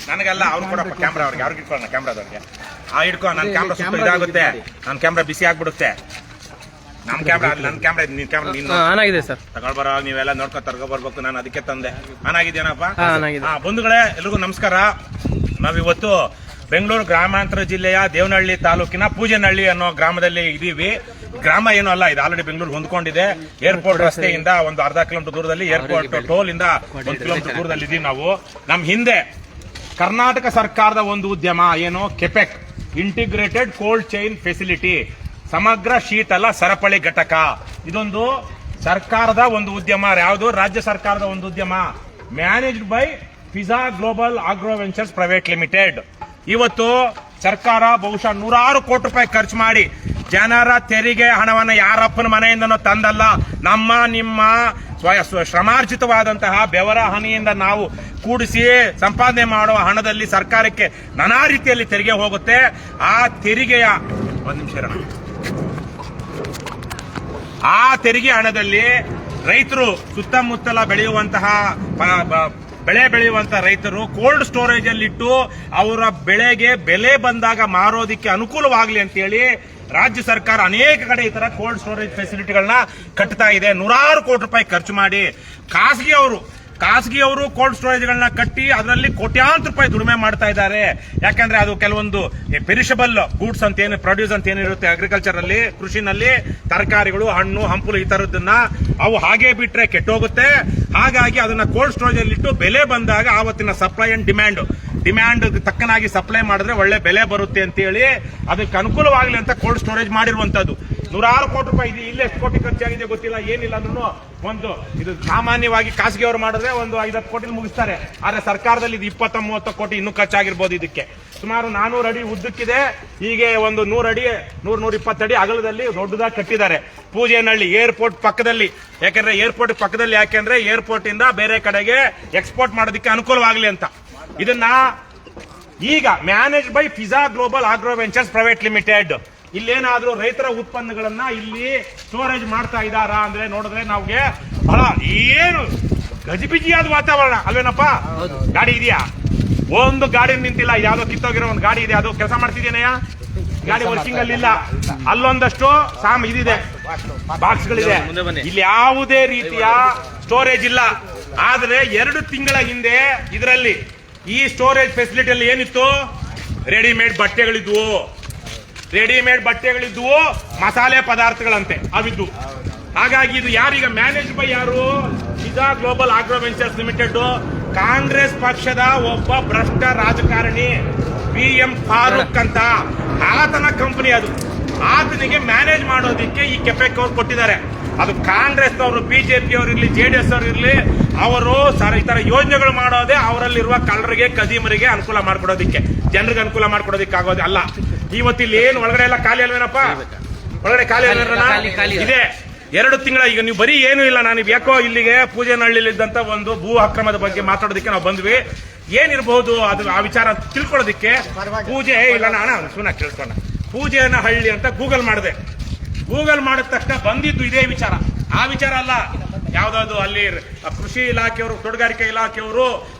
ನನಗೆಲ್ಲ ಅವ್ರು ಕೊಡಪ್ಪ ಕ್ಯಾಮ್ರಾ ಅವ್ರಿಗೆ, ಅವ್ರಿಗೆ ಇಟ್ಕೊಳ್ಳೋಣ ಕ್ಯಾಮ್ರಾದವ್ರಿಗೆ. ಇಟ್ಕೊ, ನನ್ನ ಕ್ಯಾಮ್ರಾ ಸ್ವಲ್ಪ ಇದಾಗುತ್ತೆ, ನನ್ನ ಕ್ಯಾಮ್ರಾ ಬಿಸಿ ಆಗ್ಬಿಡುತ್ತೆ. ನಮ್ ಕ್ಯಾಮ್ರಾ ನನ್ನ ಕ್ಯಾಮ್ರಾ, ನಿನ್ ಕ್ಯಾಮ್ರಾ ನೀನು ಆನ್ ಆಗಿದೆ ಸರ್. ತಗೊಳ್ಬರೋ, ನೀವೆಲ್ಲ ನೋಡ್ಕೊಂಡು ತರ್ಕೊಬರ್ಬೇಕು. ನಾನು ಅದಕ್ಕೆ ತಂದೆ. ಆನ್ ಆಗಿದ್ದೇನಪ್ಪ? ಬಂಧುಗಳೇ, ಎಲ್ರಿಗೂ ನಮಸ್ಕಾರ. ನಾವಿವತ್ತು ಬೆಂಗಳೂರು ಗ್ರಾಮಾಂತರ ಜಿಲ್ಲೆಯ ದೇವನಹಳ್ಳಿ ತಾಲೂಕಿನ ಪೂಜನಹಳ್ಳಿ ಅನ್ನೋ ಗ್ರಾಮದಲ್ಲಿ ಇದೀವಿ. ಗ್ರಾಮ ಏನೂ ಅಲ್ಲ, ಇದು ಆಲ್ರೆಡಿ ಬೆಂಗಳೂರು ಹೊಂದ್ಕೊಂಡಿದೆ. ಏರ್ಪೋರ್ಟ್ ರಸ್ತೆಯಿಂದ ಒಂದು ಅರ್ಧ ಕಿಲೋಮೀಟರ್ ದೂರದಲ್ಲಿ, ಏರ್ಪೋರ್ಟ್ ಟೋಲ್ ಇಂದ 1 ಕಿಲೋಮೀಟರ್ ದೂರದಲ್ಲಿ ಇದೀವಿ ನಾವು. ನಮ್ ಹಿಂದೆ ಕರ್ನಾಟಕ ಸರ್ಕಾರದ ಒಂದು ಉದ್ಯಮ ಏನು, KAPEC integrated cold chain facility, ಸಮಗ್ರ ಶೀತಲ ಸರಪಳಿ ಘಟಕ. ಇದೊಂದು ಸರ್ಕಾರದ ಒಂದು ಉದ್ಯಮ. ಯಾವುದು? ರಾಜ್ಯ ಸರ್ಕಾರದ ಒಂದು ಉದ್ಯಮ. Managed by Fiza global agro ventures private limited. ಇವತ್ತು ಸರ್ಕಾರ ಬಹುಶಃ 100 ಕೋಟಿ ರೂಪಾಯಿ ಖರ್ಚು ಮಾಡಿ ಜನರ ತೆರಿಗೆ ಹಣವನ್ನು ಯಾರಪ್ಪನ ಮನೆಯಿಂದನೋ ತಂದಲ್ಲ, ನಮ್ಮ ನಿಮ್ಮ ಶ್ರಮಾರ್ಜಿತವಾದಂತಹ ಬೆವರ ಹನಿಯಿಂದ ನಾವು ಕೂಡಿಸಿ ಸಂಪಾದನೆ ಮಾಡುವ ಹಣದಲ್ಲಿ ಸರ್ಕಾರಕ್ಕೆ ನಾನಾ ರೀತಿಯಲ್ಲಿ ತೆರಿಗೆ ಹೋಗುತ್ತೆ. ಆ ತೆರಿಗೆಯ ಆ ತೆರಿಗೆ ಹಣದಲ್ಲಿ ರೈತರು, ಸುತ್ತಮುತ್ತಲ ಬೆಳೆ ಬೆಳೆಯುವಂತಹ ರೈತರು ಕೋಲ್ಡ್ ಸ್ಟೋರೇಜ್ ಅಲ್ಲಿ ಇಟ್ಟು ಅವರ ಬೆಳೆಗೆ ಬೆಲೆ ಬಂದಾಗ ಮಾರೋದಿಕ್ಕೆ ಅನುಕೂಲವಾಗಲಿ ಅಂತ ಹೇಳಿ ರಾಜ್ಯ ಸರ್ಕಾರ ಅನೇಕ ಕಡೆ ಈ ತರ ಕೋಲ್ಡ್ ಸ್ಟೋರೇಜ್ ಫೆಸಿಲಿಟಿಗಳನ್ನ ಕಟ್ತಾ ಇದೆ. 100 ಕೋಟಿ ರೂಪಾಯಿ ಖರ್ಚು ಮಾಡಿ ಖಾಸಗಿಯವರು ಕೋಲ್ಡ್ ಸ್ಟೋರೇಜ್ಗಳನ್ನ ಕಟ್ಟಿ ಅದರಲ್ಲಿ ಕೋಟ್ಯಾಂತರ ರೂಪಾಯಿ ದುಡಿಮೆ ಮಾಡ್ತಾ ಇದ್ದಾರೆ. ಯಾಕಂದ್ರೆ ಅದು ಕೆಲವೊಂದು ಪೆರಿಷಬಲ್ ಗೂಡ್ಸ್ ಅಂತ ಏನು, ಪ್ರೊಡ್ಯೂಸ್ ಅಂತ ಏನಿರುತ್ತೆ ಅಗ್ರಿಕಲ್ಚರ್ ಅಲ್ಲಿ, ಕೃಷಿನಲ್ಲಿ ತರಕಾರಿಗಳು, ಹಣ್ಣು ಹಂಪಲು ಈ ತರದನ್ನ ಅವು ಹಾಗೆ ಬಿಟ್ರೆ ಕೆಟ್ಟೋಗುತ್ತೆ. ಹಾಗಾಗಿ ಅದನ್ನ ಕೋಲ್ಡ್ ಸ್ಟೋರೇಜ್ ಅಲ್ಲಿ ಇಟ್ಟು ಬೆಲೆ ಬಂದಾಗ ಆವತ್ತಿನ ಸಪ್ಲೈ ಅಂಡ್ ಡಿಮ್ಯಾಂಡ್ ತಕ್ಕನಾಗಿ ಸಪ್ಲೈ ಮಾಡಿದ್ರೆ ಒಳ್ಳೆ ಬೆಲೆ ಬರುತ್ತೆ ಅಂತ ಹೇಳಿ ಅದಕ್ಕೆ ಅನುಕೂಲವಾಗಲಿ ಅಂತ ಕೋಲ್ಡ್ ಸ್ಟೋರೇಜ್ ಮಾಡಿರುವಂತದ್ದು. 100 ಕೋಟಿ ರೂಪಾಯಿ ಇದೆ. ಇಲ್ಲಿ ಎಷ್ಟು ಕೋಟಿ ಖರ್ಚಾಗಿದೆ ಗೊತ್ತಿಲ್ಲ, ಏನಿಲ್ಲ ಅಂದ್ರೂ ಇದು ಸಾಮಾನ್ಯವಾಗಿ ಖಾಸಗಿಯವರು ಮಾಡಿದ್ರೆ ಒಂದು 5-10 ಕೋಟಿ ಮುಗಿಸ್ತಾರೆ. ಆದ್ರೆ ಸರ್ಕಾರದಲ್ಲಿ ಇದು 20-30 ಕೋಟಿ ಇನ್ನೂ ಖರ್ಚಾಗಿರ್ಬೋದು. ಇದಕ್ಕೆ ಸುಮಾರು 400 ಅಡಿ ಉದ್ದಕ್ಕಿದೆ. ಹೀಗೆ ಒಂದು 100 ಅಡಿ 100-120 ಅಡಿ ಅಗಲದಲ್ಲಿ ದೊಡ್ಡದಾಗಿ ಕಟ್ಟಿದ್ದಾರೆ ಪೂಜೆನಹಳ್ಳಿ ಏರ್ಪೋರ್ಟ್ ಪಕ್ಕದಲ್ಲಿ. ಯಾಕಂದ್ರೆ ಏರ್ಪೋರ್ಟ್ ಪಕ್ಕದಲ್ಲಿ, ಯಾಕೆಂದ್ರೆ ಏರ್ಪೋರ್ಟ್ ಇಂದ ಬೇರೆ ಕಡೆಗೆ ಎಕ್ಸ್ಪೋರ್ಟ್ ಮಾಡೋದಕ್ಕೆ ಅನುಕೂಲವಾಗಲಿ ಅಂತ. ಇದನ್ನ ಈಗ manage by Fiza global agro ventures private limited. ಇಲ್ಲೇನಾದ್ರೂ ರೈತರ ಉತ್ಪನ್ನಗಳನ್ನ ಇಲ್ಲಿ ಸ್ಟೋರೇಜ್ ಮಾಡ್ತಾ ಇದ್ದಾರಾ ಅಂದ್ರೆ ನೋಡಿದ್ರೆ ನಮ್ಗೆ ಬಹಳ ಏನು ಗಜಿಬಿಜಿಯಾದ ವಾತಾವರಣ ಅಲ್ವೇನಪ್ಪ? ಗಾಡಿ ಇದೆಯಾ? ಒಂದು ಗಾಡಿ ನಿಂತಿಲ್ಲ, ಯಾವ್ದೋ ಕಿತ್ತೋಗಿರೋ ಒಂದು ಗಾಡಿ ಇದೆ, ಅದು ಕೆಲಸ ಮಾಡ್ತಿದ್ದೇನೆಯಾ? ಗಾಡಿ ವರ್ಕಿಂಗ್ ಅಲ್ಲಿ ಇಲ್ಲ. ಅಲ್ಲೊಂದಷ್ಟು ಇದಿದೆ, ಬಾಕ್ಸ್ಗಳಿದೆ. ಇಲ್ಲಿ ಯಾವುದೇ ರೀತಿಯ ಸ್ಟೋರೇಜ್ ಇಲ್ಲ. ಆದ್ರೆ 2 ತಿಂಗಳ ಹಿಂದೆ ಇದರಲ್ಲಿ ಈ ಸ್ಟೋರೇಜ್ ಫೆಸಿಲಿಟಿಯಲ್ಲಿ ಏನಿತ್ತು? ರೆಡಿಮೇಡ್ ಬಟ್ಟೆಗಳಿದ್ವು, ಮಸಾಲೆ ಪದಾರ್ಥಗಳಂತೆ ಅವಿದ್ದು. ಹಾಗಾಗಿ ಇದು ಯಾರೀಗ ಮ್ಯಾನೇಜ್ ಬೈ ಯಾರು? Fiza global agro ventures limited. Congress ಪಕ್ಷದ ಒಬ್ಬ ಭ್ರಷ್ಟ ರಾಜಕಾರಣಿ PM ಫಾರೂಕ್ ಅಂತ, ಆತನ ಕಂಪನಿ ಅದು. ಆತನಿಗೆ ಮ್ಯಾನೇಜ್ ಮಾಡೋದಿಕ್ಕೆ ಈ ಕೆಪೆಕ್ ಅವ್ರು ಕೊಟ್ಟಿದ್ದಾರೆ. ಅದು ಕಾಂಗ್ರೆಸ್ನವರು, ಬಿಜೆಪಿ ಅವರು ಇರ್ಲಿ, JDS ಅವರು ಇರ್ಲಿ, ಅವರು ಈ ತರ ಯೋಜನೆಗಳು ಮಾಡೋದೇ ಅವರಲ್ಲಿರುವ ಕಳ್ಳರಿಗೆ, ಕದೀಮರಿಗೆ ಅನುಕೂಲ ಮಾಡ್ಕೊಡೋದಿಕ್ಕೆ, ಜನರಿಗೆ ಅನುಕೂಲ ಮಾಡ್ಕೊಡೋದಿಕ್ಕೆ ಆಗೋದು ಅಲ್ಲ. ಇವತ್ತಿಲ್ಲಿ ಏನು ಒಳಗಡೆ ಎಲ್ಲ ಖಾಲಿ ಅಲ್ವೇನಪ್ಪ? ಒಳಗಡೆ ಖಾಲಿ ಇದೆ. 2 ತಿಂಗಳ ಈಗ ನೀವು ಬರೀ ಏನು ಇಲ್ಲ. ನಾನು ಯಾಕೋ ಇಲ್ಲಿಗೆ ಪೂಜೆನಹಳ್ಳಿಲಿ ಇದ್ದಂತ ಒಂದು ಭೂ ಅಕ್ರಮದ ಬಗ್ಗೆ ಮಾತಾಡೋದಕ್ಕೆ ನಾವು ಬಂದ್ವಿ. ಏನಿರಬಹುದು ಅದು ಆ ವಿಚಾರ ತಿಳ್ಕೊಳ್ಳೋದಿಕ್ಕೆ. ಪೂಜೆ ಇಲ್ಲ ಅಣ್ಣ, ಸುಮ್ಮನೆ ಕೇಳ್ಕೊಂಡ ಪೂಜೆನಹಳ್ಳಿ ಅಂತ ಗೂಗಲ್ ಮಾಡಿದೆ. ಗೂಗಲ್ ಮಾಡಿದ ತಕ್ಷಣ ಬಂದಿದ್ದು ಇದೇ ವಿಚಾರ. ಆ ವಿಚಾರ ಅಲ್ಲ, ಯಾವ್ದಾದ್ರು ಅಲ್ಲಿ ಕೃಷಿ ಇಲಾಖೆಯವರು, ತೋಟಗಾರಿಕೆ ಇಲಾಖೆಯವರು,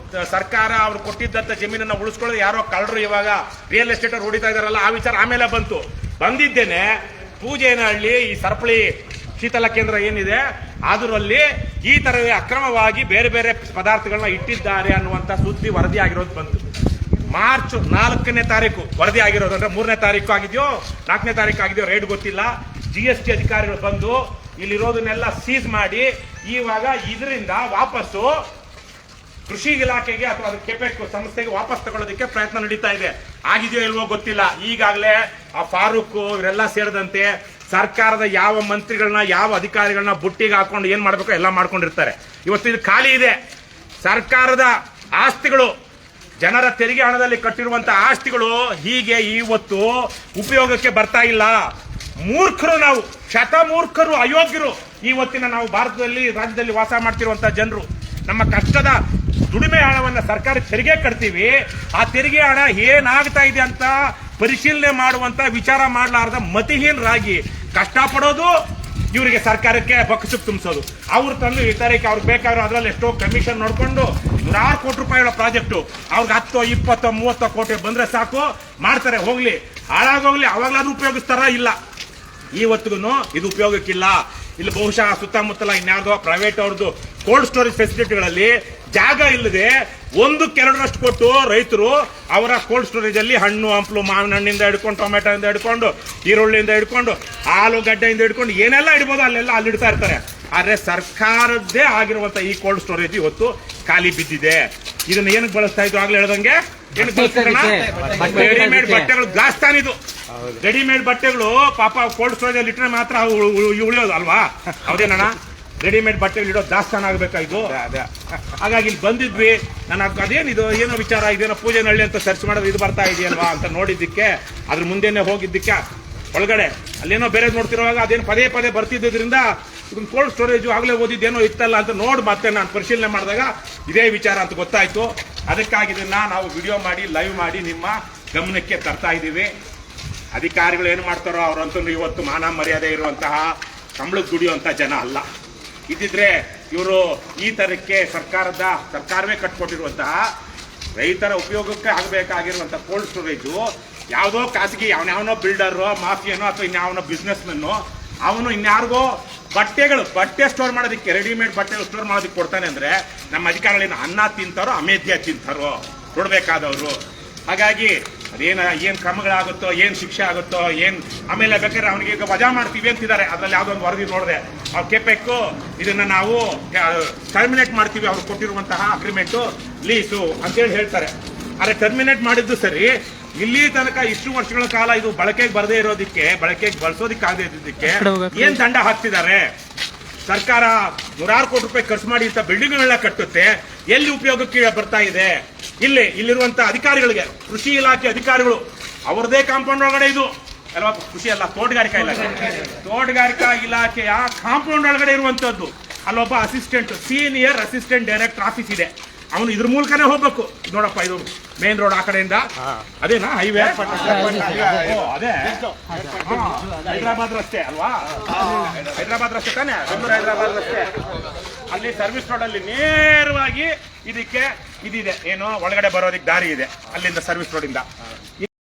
ಸರ್ಕಾರ ಅವ್ರು ಕೊಟ್ಟಿದ್ದಂತ ಜಮೀನನ್ನ ಉಳಿಸ್ಕೊಳ್ಳೋದು ಯಾರೋ ಕಳ್ಳರು ಇವಾಗ ರಿಯಲ್ ಎಸ್ಟೇಟ್ ಅವ್ರು ಹೊಡಿತಾ ಇದಾರಲ್ಲ, ಆ ವಿಚಾರ ಆಮೇಲೆ ಬಂದಿದ್ದೇನೆ. ಪೂಜೆನಹಳ್ಳಿ ಈ ಸರಪಳಿ ಶೀತಲ ಕೇಂದ್ರ ಏನಿದೆ ಅದರಲ್ಲಿ ಈ ತರ ಅಕ್ರಮವಾಗಿ ಬೇರೆ ಬೇರೆ ಪದಾರ್ಥಗಳನ್ನ ಇಟ್ಟಿದ್ದಾರೆ ಅನ್ನುವಂತ ಸುದ್ದಿ ವರದಿ ಆಗಿರೋದು ಬಂತು. ಮಾರ್ಚ್ 4ನೇ ತಾರೀಕು ವರದಿ ಆಗಿರೋದು. ಅಂದ್ರೆ 3ನೇ ತಾರೀಕು ಆಗಿದೆಯೋ 4ನೇ ತಾರೀಕು ಆಗಿದೆಯೋ ರೇಟ್ ಗೊತ್ತಿಲ್ಲ. GST ಅಧಿಕಾರಿಗಳು ಬಂದು ಇಲ್ಲಿರೋದನ್ನೆಲ್ಲ ಸೀಸ್ ಮಾಡಿ ಇವಾಗ ಇದರಿಂದ ವಾಪಸ್ಸು ಕೃಷಿ ಇಲಾಖೆಗೆ ಅಥವಾ ಅದು ಕೆಪೆಕ್ ಸಂಸ್ಥೆಗೆ ವಾಪಸ್ ತಗೊಳ್ಳೋದಕ್ಕೆ ಪ್ರಯತ್ನ ನಡೀತಾ ಇದೆ. ಆಗಿದೆಯೋ ಇಲ್ವೋ ಗೊತ್ತಿಲ್ಲ. ಈಗಾಗಲೇ ಆ ಫಾರೂಕ್ ಇವರೆಲ್ಲ ಸೇರಿದಂತೆ ಸರ್ಕಾರದ ಯಾವ ಮಂತ್ರಿಗಳನ್ನ, ಯಾವ ಅಧಿಕಾರಿಗಳನ್ನ ಬುಟ್ಟಿಗೆ ಹಾಕೊಂಡು ಏನ್ ಮಾಡ್ಬೇಕೋ ಎಲ್ಲ ಮಾಡ್ಕೊಂಡಿರ್ತಾರೆ. ಇವತ್ತು ಇದು ಖಾಲಿ ಇದೆ. ಸರ್ಕಾರದ ಆಸ್ತಿಗಳು, ಜನರ ತೆರಿಗೆ ಹಣದಲ್ಲಿ ಕಟ್ಟಿರುವಂತಹ ಆಸ್ತಿಗಳು ಹೀಗೆ ಇವತ್ತು ಉಪಯೋಗಕ್ಕೆ ಬರ್ತಾ ಇಲ್ಲ. ಮೂರ್ಖರು ನಾವು, ಶತಮೂರ್ಖರು, ಅಯೋಗ್ಯರು ಇವತ್ತಿನ ನಾವು ಭಾರತದಲ್ಲಿ, ರಾಜ್ಯದಲ್ಲಿ ವಾಸ ಮಾಡ್ತಿರುವಂತಹ ಜನರು. ನಮ್ಮ ಕಷ್ಟದ ದುಡಿಮೆ ಹಣವನ್ನ ಸರ್ಕಾರ ತೆರಿಗೆ ಕಟ್ತೀವಿ. ಆ ತೆರಿಗೆ ಹಣ ಏನಾಗ್ತಾ ಇದೆ ಅಂತ ಪರಿಶೀಲನೆ ಮಾಡುವಂತ ವಿಚಾರ ಮಾಡಲಾರದ ಮತಿಹೀನರಾಗಿ ಕಷ್ಟಪಡೋದು, ಇವರಿಗೆ ಸರ್ಕಾರಕ್ಕೆ ಬೊಕ್ಕಸಕ್ಕೆ ತುಂಬಿಸೋದು. ಅವ್ರು ತಂದು ಈ ತಾರೀಕು ಅವ್ರಿಗೆ ಬೇಕಾದ್ರೆ ಅದರಲ್ಲಿ ಎಷ್ಟೋ ಕಮಿಷನ್ ನೋಡ್ಕೊಂಡು 100 ಕೋಟಿ ರೂಪಾಯಿಗಳ ಪ್ರಾಜೆಕ್ಟು. ಅವ್ರಿಗೆ 10, 20, 30 ಕೋಟಿ ಬಂದ್ರೆ ಸಾಕು, ಮಾಡ್ತಾರೆ, ಹೋಗ್ಲಿ, ಹಾಳಾಗೋಗ್ಲಿ. ಅವಾಗ್ಲಾದ್ರೂ ಉಪಯೋಗಿಸ್ತಾರ? ಇಲ್ಲ, ಇವತ್ತಿಗೂ ಇದು ಉಪಯೋಗಕ್ಕಿಲ್ಲ. ಇಲ್ಲಿ ಬಹುಶಃ ಸುತ್ತಮುತ್ತಲ ಇನ್ಯಾರ್ದೋ ಪ್ರೈವೇಟ್ ಅವ್ರದ್ದು ಕೋಲ್ಡ್ ಸ್ಟೋರೇಜ್ ಫೆಸಿಲಿಟಿಗಳಲ್ಲಿ ಜಾಗ ಇಲ್ಲದೆ 1-2ರಷ್ಟು ಕೊಟ್ಟು ರೈತರು ಅವರ ಕೋಲ್ಡ್ ಸ್ಟೋರೇಜ್ ಅಲ್ಲಿ ಹಣ್ಣು ಹಂಪಲು, ಮಾವಿನ ಹಣ್ಣಿಂದ ಹಿಡ್ಕೊಂಡು, ಟೊಮೆಟೊಯಿಂದ ಹಿಡ್ಕೊಂಡು, ಈರುಳ್ಳಿಯಿಂದ ಹಿಡ್ಕೊಂಡು, ಆಲೂಗಡ್ಡೆಯಿಂದ ಹಿಡ್ಕೊಂಡು ಏನೆಲ್ಲ ಇಡ್ಬೋದು ಅಲ್ಲೆಲ್ಲ ಅಲ್ಲಿ ಇಡ್ತಾ ಇರ್ತಾರೆ. ಆದ್ರೆ ಸರ್ಕಾರದ್ದೇ ಆಗಿರುವಂತ ಈ ಕೋಲ್ಡ್ ಸ್ಟೋರೇಜ್ ಇವತ್ತು ಖಾಲಿ ಬಿದ್ದಿದೆ. ಇದನ್ನ ಏನಕ್ಕೆ ಬಳಸ್ತಾ ಇದ್ರು? ಆಗ್ಲೇ ಹೇಳ್ದಂಗೆ ರೆಡಿಮೇಡ್ ಬಟ್ಟೆಗಳು ದಾಸ್ತಾನ್. ಇದು ರೆಡಿಮೇಡ್ ಬಟ್ಟೆಗಳು ಪಾಪ ಕೋಲ್ಡ್ ಸ್ಟೋರೇಜ್ ಅಲ್ಲಿ ಇಟ್ಟರೆ ಮಾತ್ರ ಉಳಿಯೋದು ಅಲ್ವಾ? ಹೌದೇನಣ್ಣ? ರೆಡಿಮೇಡ್ ಬಟ್ಟೆಗಳು ಇಡೋ ದಾಸ್ತಾನ ಆಗ್ಬೇಕಾಯ್ತು. ಹಾಗಾಗಿ ಇಲ್ಲಿ ಬಂದಿದ್ವಿ. ನಾನು ಅದೇನಿದು ಏನೋ ವಿಚಾರ, ಇದೇನೋ ಪೂಜೆನಹಳ್ಳಿ ಅಂತ ಸರ್ಚ್ ಮಾಡೋದು ಇದು ಬರ್ತಾ ಇದೆಯಲ್ವಾ ಅಂತ ನೋಡಿದ್ದಕ್ಕೆ, ಅದ್ರ ಮುಂದೆನೆ ಹೋಗಿದ್ದಕ್ಕೆ ಒಳಗಡೆ ಅಲ್ಲೇನೋ ಬೇರೆ ನೋಡ್ತಿರುವಾಗ ಅದೇನು ಪದೇ ಪದೇ ಬರ್ತಿದ್ದರಿಂದ ಇದನ್ನ ಕೋಲ್ಡ್ ಸ್ಟೋರೇಜ್ ಆಗಲೇ ಓದಿದ್ದೇನೋ ಇತ್ತಲ್ಲ ಅಂತ ನೋಡಿ ಮತ್ತೆ ನಾನು ಪರಿಶೀಲನೆ ಮಾಡಿದಾಗ ಇದೇ ವಿಚಾರ ಅಂತ ಗೊತ್ತಾಯ್ತು. ಅದಕ್ಕಾಗಿ ಇದನ್ನ ನಾವು ವಿಡಿಯೋ ಮಾಡಿ ಲೈವ್ ಮಾಡಿ ನಿಮ್ಮ ಗಮನಕ್ಕೆ ತರ್ತಾ ಇದ್ದೀವಿ. ಅಧಿಕಾರಿಗಳು ಏನು ಮಾಡ್ತಾರೋ ಅವರಂತೂ ಇವತ್ತು ಮಾನ ಮರ್ಯಾದೆ ಇರುವಂತಹ ಸಂಬಳಕ್ಕೆ ದುಡಿಯುವಂತ ಜನ ಅಲ್ಲ. ಇದ್ದಿದ್ರೆ ಇವರು ಈ ತರಕ್ಕೆ ಸರ್ಕಾರವೇ ಕಟ್ಕೊಟ್ಟಿರುವಂತಹ ರೈತರ ಉಪಯೋಗಕ್ಕೆ ಆಗಬೇಕಾಗಿರುವಂತಹ ಕೋಲ್ಡ್ ಸ್ಟೋರೇಜು ಯಾವುದೋ ಖಾಸಗಿ ಯಾವನೋ ಬಿಲ್ಡರು, ಮಾಫಿಯನೋ ಅಥವಾ ಇನ್ಯಾವನೋ ಬಿಸ್ನೆಸ್ ಮೆನ್ನು ಅವನು ಇನ್ಯಾರಿಗೋ ಬಟ್ಟೆ ಸ್ಟೋರ್ ಮಾಡೋದಕ್ಕೆ, ರೆಡಿಮೇಡ್ ಬಟ್ಟೆ ಸ್ಟೋರ್ ಮಾಡೋದಕ್ಕೆ ಕೊಡ್ತಾನೆ ಅಂದ್ರೆ ನಮ್ಮ ಅಧಿಕಾರಿಗಳೇನು ಅನ್ನ ತಿಂತಾರೋ ಅಮೇಧ್ಯ ತಿಂತಾರೋ ನೋಡ್ಬೇಕಾದವರು. ಹಾಗಾಗಿ ಏನ್ ಕ್ರಮಗಳಾಗುತ್ತೋ, ಏನ್ ಶಿಕ್ಷೆ ಆಗುತ್ತೋ, ಆಮೇಲೆ ಬೇಕಾದ್ರೆ ಅವನಿಗೆ ಈಗ ವಜಾ ಮಾಡ್ತೀವಿ ಅಂತಿದ್ದಾರೆ. ಅದ್ರಲ್ಲಿ ಯಾವ್ದೋ ಒಂದು ವರದಿ ನೋಡಿದೆ, ಅವ್ರು ಕೆಪೆಕ್ಕು ಇದನ್ನ ನಾವು ಟರ್ಮಿನೇಟ್ ಮಾಡ್ತೀವಿ, ಅವ್ರು ಕೊಟ್ಟಿರುವಂತಹ ಅಗ್ರಿಮೆಂಟ್ ಲೀಸು ಅಂತೇಳಿ ಹೇಳ್ತಾರೆ. ಆದ್ರೆ ಟರ್ಮಿನೇಟ್ ಮಾಡಿದ್ದು ಸರಿ, ಇಲ್ಲಿ ತನಕ ಇಷ್ಟು ವರ್ಷಗಳ ಕಾಲ ಇದು ಬಳಕೆಗೆ ಬರದೇ ಇರೋದಕ್ಕೆ, ಬಳಕೆಗೆ ಬಳಸೋದಿಕ್ಕೆ ಆಗದೆ ಇದ್ದಕ್ಕೆ ಏನ್ ದಂಡ ಹಾಕ್ತಿದ್ದಾರೆ? ಸರ್ಕಾರ 100 ಕೋಟಿ ರೂಪಾಯಿ ಖರ್ಚು ಮಾಡಿ ಇಂಥ ಬಿಲ್ಡಿಂಗ್ಗಳನ್ನ ಕಟ್ಟುತ್ತೆ, ಎಲ್ಲಿ ಉಪಯೋಗಕ್ಕೆ ಬರ್ತಾ ಇದೆ? ಇಲ್ಲಿರುವಂತ ಅಧಿಕಾರಿಗಳಿಗೆ, ಕೃಷಿ ಇಲಾಖೆ ಅಧಿಕಾರಿಗಳು ಅವರದೇ ಕಾಂಪೌಂಡ್ ಒಳಗಡೆ ಇದು ಅಲ್ವಾ? ಕೃಷಿ ಅಲ್ಲ, ತೋಟಗಾರಿಕಾ ಇಲಾಖೆ, ತೋಟಗಾರಿಕಾ ಇಲಾಖೆಯ ಕಾಂಪೌಂಡ್ ಒಳಗಡೆ ಇರುವಂತದ್ದು. ಅಲ್ಲೊಬ್ಬ assistant, senior assistant director office ಇದೆ. ಅವನು ಇದ್ರ ಮೂಲಕನೇ ಹೋಗ್ಬೇಕು. ನೋಡಪ್ಪ, ಇದು ಮೇನ್ ರೋಡ್ ಆ ಕಡೆಯಿಂದ, ಅದೇನಾ ಹೈವೇ? ಅದೇ ಹೈದರಾಬಾದ್ ರಸ್ತೆ ಅಲ್ವಾ? ಹೈದರಾಬಾದ್ ರಸ್ತೆ ತಾನೆ, ಬೆಂಗಳೂರು ಹೈದರಾಬಾದ್ ರಸ್ತೆ. ಅಲ್ಲಿ ಸರ್ವಿಸ್ ರೋಡ್ ಅಲ್ಲಿ ನೇರವಾಗಿ ಇದಕ್ಕೆ ಇದಿದೆ, ಏನು ಒಳಗಡೆ ಬರೋದಕ್ಕೆ ದಾರಿ ಇದೆ ಅಲ್ಲಿಂದ, ಸರ್ವಿಸ್ ರೋಡ್ ಇಂದ.